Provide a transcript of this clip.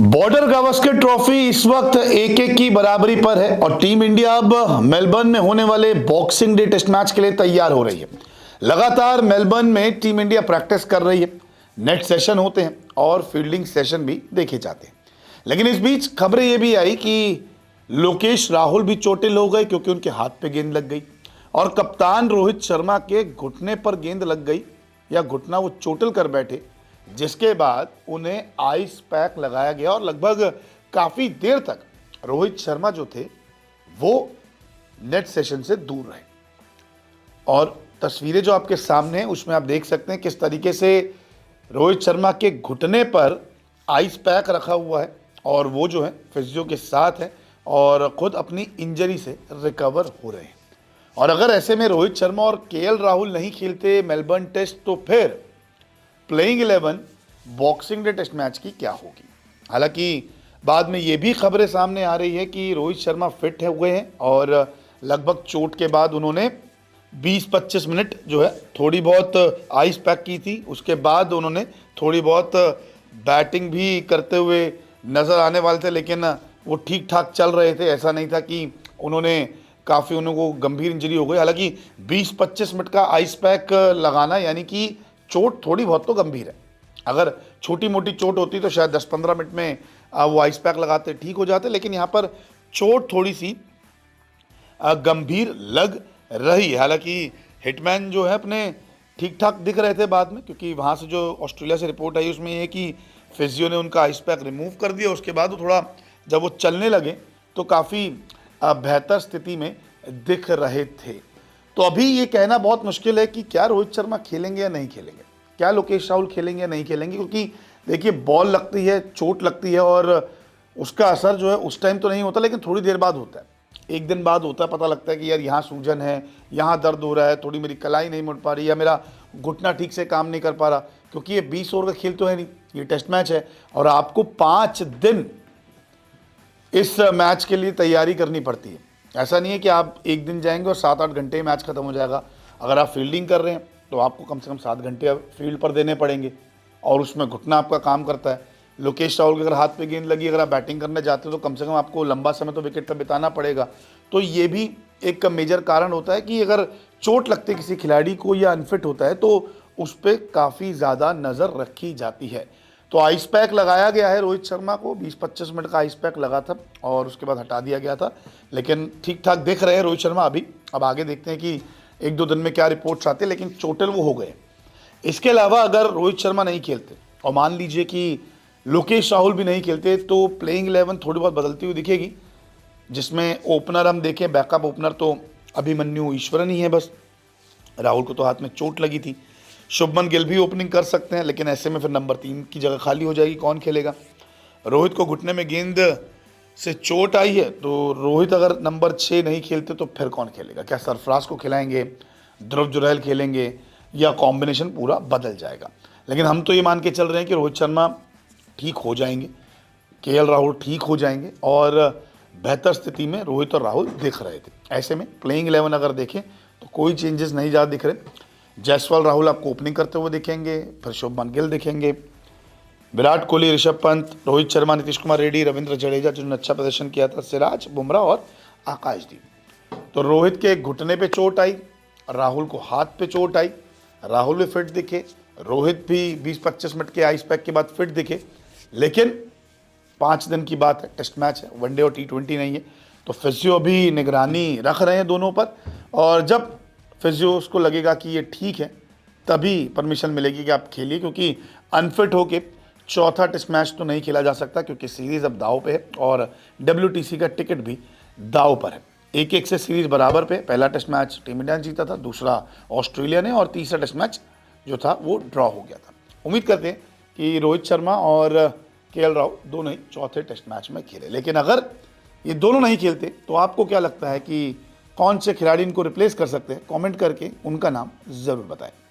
Border Gavaskar trophy इस वक्त 1-1 की बराबरी पर है और टीम इंडिया अब मेलबर्न में होने वाले बॉक्सिंग डे टेस्ट मैच के लिए तैयार हो रही है। लगातार मेलबर्न में टीम इंडिया प्रैक्टिस कर रही है, नेट सेशन होते हैं और फील्डिंग सेशन भी देखे जाते हैं। लेकिन इस बीच खबरें ये भी आई कि लोकेश राहुल भी चोटिल हो गए क्योंकि उनके हाथ पे गेंद लग गई और कप्तान रोहित शर्मा के घुटने पर गेंद लग गई या घुटना वो चोटिल कर बैठे, जिसके बाद उन्हें आइस पैक लगाया गया और लगभग काफी देर तक रोहित शर्मा जो थे वो नेट सेशन से दूर रहे। और तस्वीरें जो आपके सामने हैं उसमें आप देख सकते हैं किस तरीके से रोहित शर्मा के घुटने पर आइस पैक रखा हुआ है और वो जो है फिजियो के साथ है और खुद अपनी इंजरी से रिकवर हो रहे हैं। और अगर ऐसे में रोहित शर्मा और केएल राहुल नहीं खेलते मेलबर्न टेस्ट, तो फिर playing 11 Boxing Day test match की क्या होगी। हालांकि बाद में ये भी खबरें सामने आ रही है कि रोहित शर्मा फिट हुए हैं और लगभग चोट के बाद उन्होंने 20-25 मिनट जो है थोड़ी बहुत आइस पैक की थी। उसके बाद उन्होंने थोड़ी बहुत बैटिंग भी करते हुए नज़र आने वाले थे, लेकिन वो ठीक ठाक चल रहे थे। ऐसा नहीं था कि उन्होंने काफ़ी उनको गंभीर इंजरी हो गई। हालांकि 20-25 मिनट का आइस पैक लगाना यानी कि चोट थोड़ी बहुत तो गंभीर है। अगर छोटी मोटी चोट होती तो शायद 10-15 मिनट में वो आइस पैक लगाते ठीक हो जाते, लेकिन यहाँ पर चोट थोड़ी सी गंभीर लग रही है। हालांकि हिटमैन जो है अपने ठीक ठाक दिख रहे थे बाद में, क्योंकि वहाँ से जो ऑस्ट्रेलिया से रिपोर्ट आई उसमें ये कि फिजियो ने उनका आइस पैक रिमूव कर दिया। उसके बाद वो थोड़ा जब वो चलने लगे तो काफ़ी बेहतर स्थिति में दिख रहे थे। तो अभी ये कहना बहुत मुश्किल है कि क्या रोहित शर्मा खेलेंगे या नहीं खेलेंगे, क्या लोकेश राहुल खेलेंगे या नहीं खेलेंगे, क्योंकि देखिए बॉल लगती है, चोट लगती है और उसका असर जो है उस टाइम तो नहीं होता, लेकिन थोड़ी देर बाद होता है, एक दिन बाद होता है। पता लगता है कि यार यहाँ सूजन है, यहाँ दर्द हो रहा है, थोड़ी मेरी कलाई नहीं मुड़ पा रही या मेरा घुटना ठीक से काम नहीं कर पा रहा, क्योंकि ये 20 ओवर का खेल तो है नहीं, ये टेस्ट मैच है और आपको 5 दिन इस मैच के लिए तैयारी करनी पड़ती है। ऐसा नहीं है कि आप एक दिन जाएंगे और 7-8 घंटे में मैच खत्म हो जाएगा। अगर आप फील्डिंग कर रहे हैं तो आपको कम से कम 7 घंटे फील्ड पर देने पड़ेंगे और उसमें घुटना आपका काम करता है। लोकेश राहुल के अगर हाथ पे गेंद लगी, अगर आप बैटिंग करने जाते हो तो कम से कम आपको लंबा समय तो विकेट पर बिताना पड़ेगा। तो ये भी एक मेजर कारण होता है कि अगर चोट लगती है किसी खिलाड़ी को या अनफिट होता है तो उस पर काफ़ी ज़्यादा नज़र रखी जाती है। तो आइस पैक लगाया गया है रोहित शर्मा को, 20-25 मिनट का आइस पैक लगा था और उसके बाद हटा दिया गया था, लेकिन ठीक ठाक दिख रहे हैं रोहित शर्मा अभी। अब आगे देखते हैं कि 1-2 दिन में क्या रिपोर्ट्स आते हैं, लेकिन चोटिल वो हो गए। इसके अलावा अगर रोहित शर्मा नहीं खेलते और मान लीजिए कि लोकेश राहुल भी नहीं खेलते तो प्लेइंग 11 थोड़ी बहुत बदलती हुई दिखेगी, जिसमें ओपनर हम देखें, बैकअप ओपनर तो अभिमन्यु ईश्वरन ही है बस। राहुल को तो हाथ में चोट लगी थी। शुभमन गिल भी ओपनिंग कर सकते हैं, लेकिन ऐसे में फिर नंबर 3 की जगह खाली हो जाएगी, कौन खेलेगा। रोहित को घुटने में गेंद से चोट आई है, तो रोहित अगर नंबर 6 नहीं खेलते तो फिर कौन खेलेगा। क्या सरफराज को खिलाएंगे, ध्रुव जुरैल खेलेंगे या कॉम्बिनेशन पूरा बदल जाएगा। लेकिन हम तो ये मान के चल रहे हैं कि रोहित शर्मा ठीक हो जाएंगे, केएल राहुल ठीक हो जाएंगे और बेहतर स्थिति में रोहित और राहुल दिख रहे थे। ऐसे में प्लेइंग 11 अगर देखें तो कोई चेंजेस नहीं ज़्यादा दिख रहे। जायसवाल राहुल आपको ओपनिंग करते हुए दिखेंगे, फिर शुभमन गिल दिखेंगे, विराट कोहली, ऋषभ पंत, रोहित शर्मा, नीतीश कुमार रेड्डी, रविंद्र जडेजा जिन्होंने अच्छा प्रदर्शन किया था, सिराज, बुमराह और आकाशदीप। तो रोहित के घुटने पे चोट आई, राहुल को हाथ पे चोट आई, राहुल भी फिट दिखे, रोहित भी 20-25 मिनट के आइस पैक के बाद फिट दिखे। लेकिन 5 दिन की बात है, टेस्ट मैच है, वनडे और T20 नहीं है, तो फिजियो भी निगरानी रख रहे हैं दोनों पर और जब फिजियो उसको लगेगा कि ये ठीक है तभी परमिशन मिलेगी कि आप खेलिए, क्योंकि अनफिट होके चौथा टेस्ट मैच तो नहीं खेला जा सकता, क्योंकि सीरीज़ अब दाव पे है और WTC का टिकट भी दाव पर है। 1-1 से सीरीज़ बराबर पे। पहला टेस्ट मैच टीम इंडिया ने जीता था, दूसरा ऑस्ट्रेलिया ने और तीसरा टेस्ट मैच जो था वो ड्रॉ हो गया था। उम्मीद करते हैं कि रोहित शर्मा और केएल राहुल दोनों ही चौथे टेस्ट मैच में खेले। लेकिन अगर ये दोनों नहीं खेलते तो आपको क्या लगता है कि कौन से खिलाड़ी इनको रिप्लेस कर सकते हैं? कमेंट करके उनका नाम ज़रूर बताएं।